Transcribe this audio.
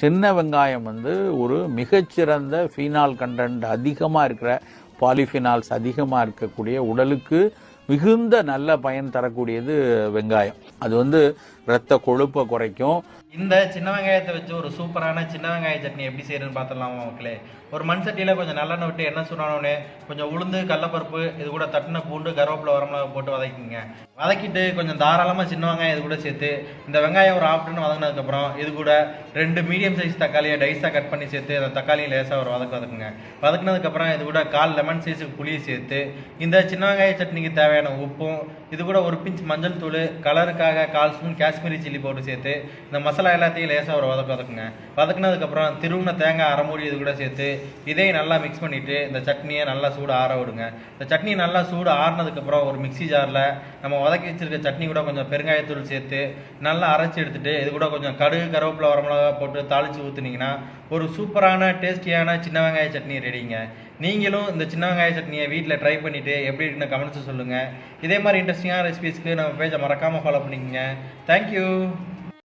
சின்ன வெங்காயம் வந்து ஒரு மிகச்சிறந்த ஃபீனால் கண்டென்ட் அதிகமாக இருக்கிற பாலிஃபினால்ஸ் அதிகமாக இருக்கக்கூடிய உடலுக்கு மிகுந்த நல்ல பயன் தரக்கூடியது வெங்காயம். அது வந்து இரத்த கொழுப்பை குறைக்கும். இந்த சின்ன வெங்காயத்தை வச்சு ஒரு சூப்பரான சின்ன வெங்காய சட்னி எப்படி செய்யறதுன்னு பார்த்துடலாமா மக்களே. ஒரு மண் சட்டியில் கொஞ்சம் நல்லெண்ணெய் விட்டு எண்ணெய் சூடானோடனே கொஞ்சம் உளுந்து, கடலப்பருப்பு, இது கூட தட்டின பூண்டு, கருவேப்பிலை, வரமிளகா போட்டு வதக்கிங்க. வதக்கிட்டு கொஞ்சம் தாராளமாக சின்ன வெங்காயம் இது கூட சேர்த்து இந்த வெங்காயம் ஒரு ஆஃப்டர்னு வதங்கினதுக்கப்புறம் இது கூட 2 மீடியம் சைஸ் தக்காளியை டைஸாக கட் பண்ணி சேர்த்து அந்த தக்காளியும் லேசாக ஒரு வதக்குங்க. வதக்குனதுக்கப்புறம் இது கூட 1/4 லெமன் சைஸுக்கு புளியை சேர்த்து இந்த சின்ன வெங்காய சட்னிக்கு தேவையான உப்பும், இது கூட ஒரு பிஞ்ச் மஞ்சள் தூள், கலருக்காக 1/4 ஸ்பூன் காஷ்மீரி சில்லி பவுடர் சேர்த்து இந்த மசாலா எல்லாத்தையும் லேசாக ஒரு வதக்குங்க. வதக்குனதுக்கப்புறம் திருவுன தேங்காய் 1/2 மூடி இது கூட சேர்த்து இதையும் நல்லா மிக்ஸ் பண்ணிவிட்டு இந்த சட்னியை நல்லா சூடு ஆற விடுங்க. இந்த சட்னி நல்லா சூடு ஆறினதுக்கப்புறம் ஒரு மிக்சி ஜாரில் நம்ம வதக்கி வச்சிருக்க சட்னி கூட கொஞ்சம் பெருங்காயத்தூள் சேர்த்து நல்லா அரைச்சி எடுத்துட்டு இது கூட கொஞ்சம் கடுகு, கருவேப்பிலை, வரமிளகா போட்டு தாளித்து ஊற்றுனீங்கன்னா ஒரு சூப்பரான டேஸ்டியான சின்ன வெங்காய சட்னி ரெடிங்க. நீங்களும் இந்த சின்ன வெங்காய சட்னியை வீட்டில் ட்ரை பண்ணிவிட்டு எப்படி இருக்குன்னு கமெண்ட்ஸ் சொல்லுங்கள். இதே மாதிரி இன்ட்ரெஸ்டிங்கான ரெசிபீஸ்க்கு நம்ம பேஜை மறக்காமல் ஃபாலோ பண்ணிக்கோங்க. தேங்க்யூ.